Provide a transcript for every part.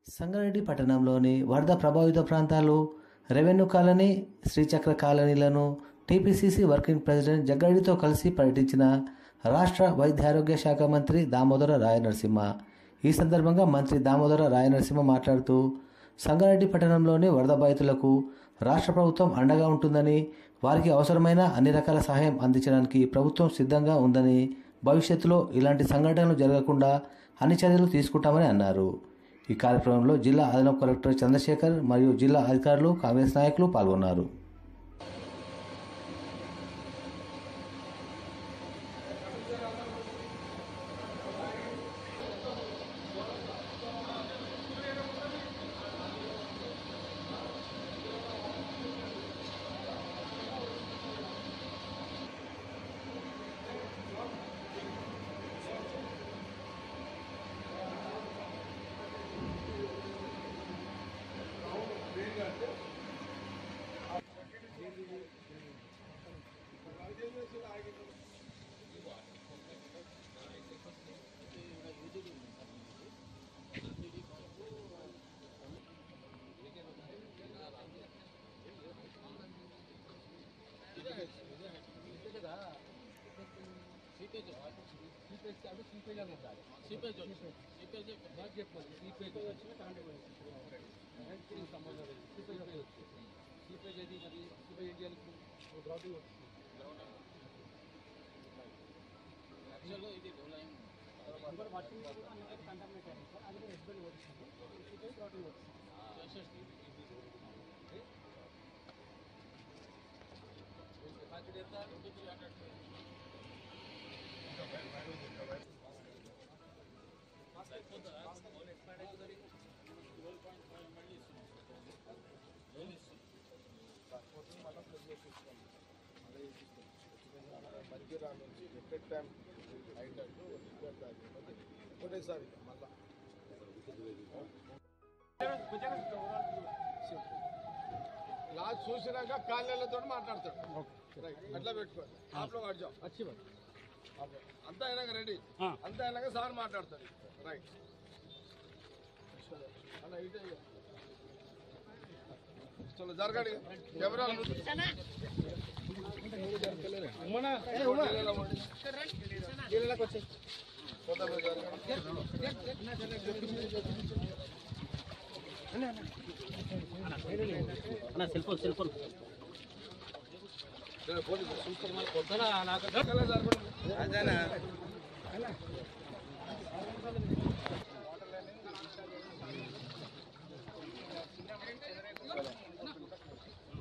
సంగారెడ్డి పట్టణంలోని వరద ప్రభావిత ప్రాంతాలు, రెవెన్యూ కాలనీ, శ్రీచక్ర కాలనీలను టీపీసీసీ వర్కింగ్ ప్రెసిడెంట్ జగ్గారెడ్డితో కలిసి పర్యటించిన రాష్ట్ర వైద్యారోగ్య శాఖ మంత్రి దామోదర రాయనరసింహ. ఈ సందర్భంగా మంత్రి దామోదర రాయనరసింహ మాట్లాడుతూ, సంగారెడ్డి పట్టణంలోని వరద బాధితులకు రాష్ట్ర ప్రభుత్వం అండగా ఉంటుందని, వారికి అవసరమైన అన్ని రకాల సహాయం అందించడానికి ప్రభుత్వం సిద్ధంగా ఉందని, భవిష్యత్తులో ఇలాంటి సంఘటనలు జరగకుండా అన్ని చర్యలు తీసుకుంటామని అన్నారు. ఈ కార్యక్రమంలో జిల్లా అదనపు కలెక్టర్ చంద్రశేఖర్ మరియు జిల్లా అధికారులు, కాంగ్రెస్ నాయకులు పాల్గొన్నారు. లాస్ట్ చూసినాక కాళ్ళతో మాట్లాడతాడు. అట్లా పెట్టుకోండి. అంతా అయినాక రెడీ, అంతా అయినాక సార్ మాట్లాడతాడు. రైట్ అలా ఇటే చలో జరగండి. ఎవరాలు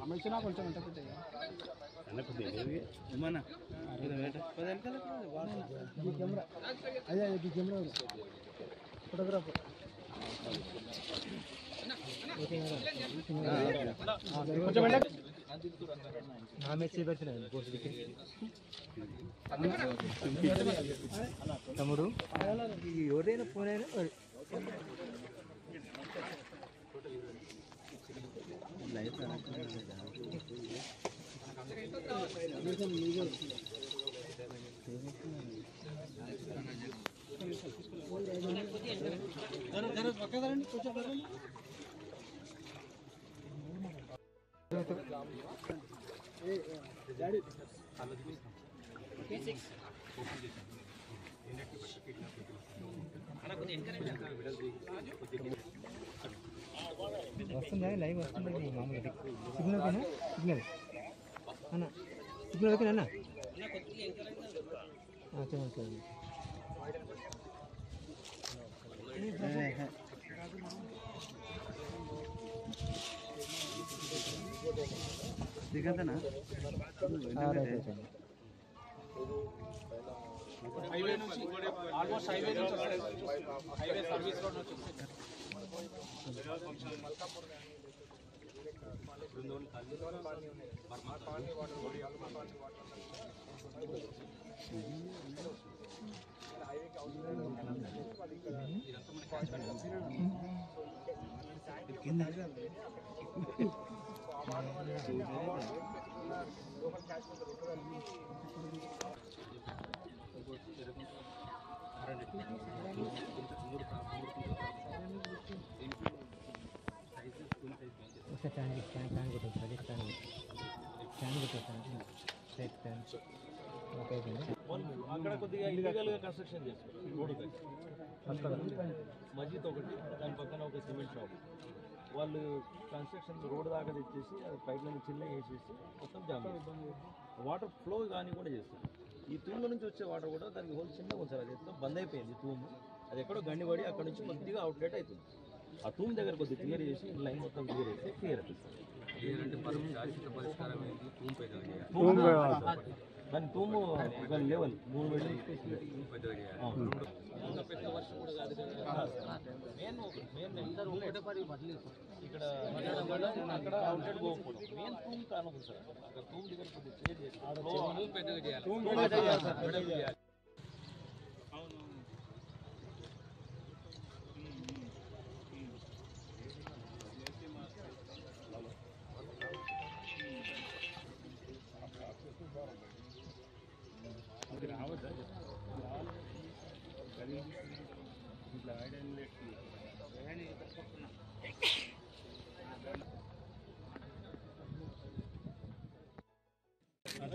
అమ్మించినా కొంచెం ఎంత కెమెరా అదే కెమెరా ఫోటోగ్రాఫర్ తమ్ముడు ఎవరైనా ఫోన్ అయినా వస్తుందా? లైవ్ వస్తుంది మామూలుగా. సిగ్నల్ ఓకేనా? సిగ్నల్ అన్న, సిగ్నల్ ఓకేనా అన్న? చూడండి దిగంతనా హైవే నుంచి ఆల్మోస్ట్ హైవే నుంచి హైవే సర్వీస్ రోడ్ నుంచి లోకల్ ఒకసారి ఫ్యాన్ కొట్టేస్తాను ఫ్యాన్ కొట్టేస్తాను రైట్ ఫ్యాన్ ఓకే అయిపోయింది. అక్కడ కొద్దిగా ఇల్లీగల్గా కన్స్ట్రక్షన్ చేస్తారు రోడ్డు దగ్గర అక్కడ మస్జిద్ ఒకటి, దాని పక్కన ఒక సిమెంట్ షాప్. వాళ్ళు కన్స్ట్రక్షన్ రోడ్డు దాకా తెచ్చేసి అది పైప్ లైన్ చిన్న వేసేసి మొత్తం జామ్ చేస్తారు. వాటర్ ఫ్లో కానీ కూడా చేస్తారు. ఈ తూము నుంచి వచ్చే వాటర్ కూడా దానికి హోల్ చిన్నగా ఉంచారు. అది ఎంతో బంద్ అయిపోయింది తూము. అది ఎక్కడో గండిపడి అక్కడ నుంచి కొద్దిగా అవుట్లెట్ అవుతుంది. ఆ తూము దగ్గర కొద్దిగా క్లియర్ చేసి లైన్ మొత్తం క్లియర్ చేస్తే క్లియర్ అవుతుంది. దాని తూము ఒక లెవెల్ 3 మీటర్లు పెద్ద వర్షం కూడా కాదు కదా. ఇక్కడ అక్కడ అవుట్లెట్ పోకపోవడం మెయిన్ తూము కారణం సార్. అక్కడ తూము దగ్గర కొద్దిగా క్లియర్ చేయాలి, పెద్దగా చేయాలి.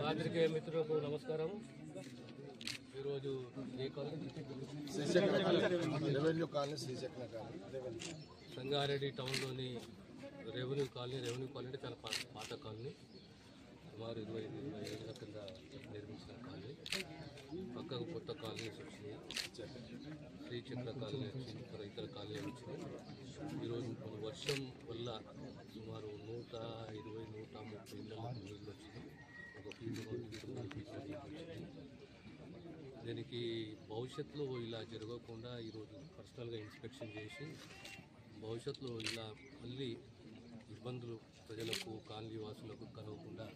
పాత్రికేయ మిత్రులకు నమస్కారం. ఈరోజు సంగారెడ్డి టౌన్లోని రెవెన్యూ కాలనీ అంటే చాలా పాత కాలనీ, సుమారు 25 ఏళ్ళ కింద నిర్మించిన కాలనీ. పక్కకు కొత్త కాలనీస్ వచ్చినాయి, శ్రీచక్ర కాలనీ వచ్చింది, ఇతర కాలనీలు వచ్చినాయి. ఈరోజు వర్షం వల్ల సుమారు 120-130 ఇళ్ళకు నీళ్ళు వచ్చినాయి. ఒక ఫీజు వచ్చింది. దీనికి భవిష్యత్తులో ఇలా జరగకుండా ఈరోజు పర్సనల్గా ఇన్స్పెక్షన్ చేసి భవిష్యత్తులో ఇలా మళ్ళీ ఇబ్బందులు ప్రజలకు కాలనీ వాసులకు కలగకుండా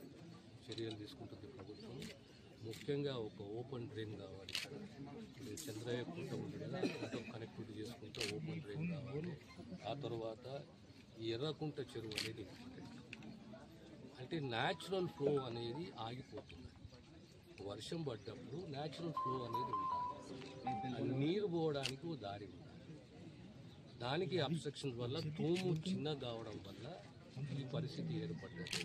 చర్యలు తీసుకుంటుంది ప్రభుత్వం. ముఖ్యంగా ఒక ఓపెన్ డ్రైన్ కావాలి. ఇది చంద్రయ్య కుంట ఉంది కదా, కుంట కనెక్టివిటీ చేసుకుంటే ఓపెన్ డ్రైన్ కావాలి. ఆ తర్వాత ఎర్రకుంట చెరువు అనేది అంటే న్యాచురల్ ఫ్లో అనేది ఆగిపోతుంది. వర్షం పడ్డప్పుడు న్యాచురల్ ఫ్లో అనేది ఉండాలి, నీరు పోవడానికి ఓ దారి ఉండాలి. దానికి అబ్స్ట్రక్షన్ వల్ల తూము చిన్నగా కావడం వల్ల ఈ పరిస్థితి ఏర్పడ్డది.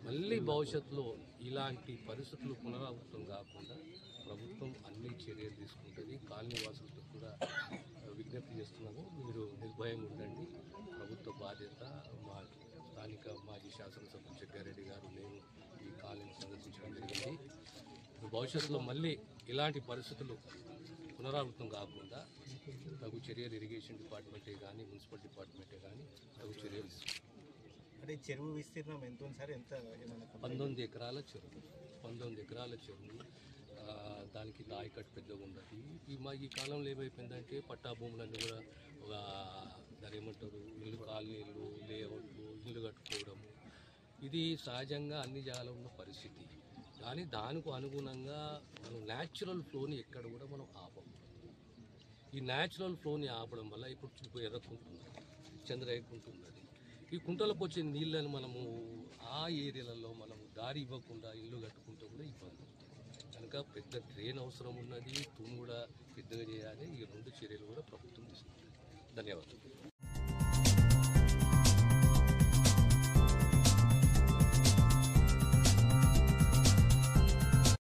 మళ్ళీ భవిష్యత్తులో ఇలాంటి పరిస్థితులు పునరావృతం కాకుండా ప్రభుత్వం అన్ని చర్యలు తీసుకుంటుంది. కాలనీ వాసులతో కూడా విజ్ఞప్తి చేస్తున్నాము, మీరు నిర్భయంగా ఉండండి. ప్రభుత్వ బాధ్యత. మా స్థానిక మాజీ శాసనసభ్యులు జగ్గారెడ్డి గారు, నేను ఈ కాలనీ సందర్శించడం జరిగింది. భవిష్యత్తులో మళ్ళీ ఇలాంటి పరిస్థితులు పునరావృతం కాకుండా తగు చర్యలు ఇరిగేషన్ డిపార్ట్మెంటే కానీ మున్సిపల్ డిపార్ట్మెంటే కానీ తగు చర్యలు తీసుకుంటాం. అంటే చెరువు విస్తీర్ణం ఎంత ఉంది సార్? ఎంత 19 ఎకరాల చెరువు. 19 ఎకరాల చెరువు. దానికి ఆయకట్టు పెద్దగా ఉండదు. ఈ కాలంలో ఏమైపోయిందంటే పట్టా భూములన్నీ కూడా దాని ఏమంటారు ఇల్లు కాలనీలు లేఅవుట్లు ఇల్లు కట్టుకోవడము, ఇది సహజంగా అన్ని జాగాలో ఉన్న పరిస్థితి. కానీ దానికి అనుగుణంగా మనం న్యాచురల్ ఫ్లోని ఎక్కడ కూడా మనం ఆపము. ఈ న్యాచురల్ ఫ్లోని ఆపడం వల్ల ఇప్పుడు ఎర్రకుంటున్నది, చంద్రయ్యకుంటున్నది. ఈ కుంటలకు వచ్చే నీళ్ళని మనము ఆ ఏరియాలలో మనము దారి ఇవ్వకుండా ఇల్లు కట్టుకుంటే కూడా ఇబ్బంది అవుతుంది. కనుక పెద్ద డ్రైన్ అవసరం ఉన్నది, తూము కూడా పెద్దగా చేయాలి. ఈ 2 చర్యలు కూడా ప్రభుత్వం తీసుకుంటుంది. ధన్యవాదాలు.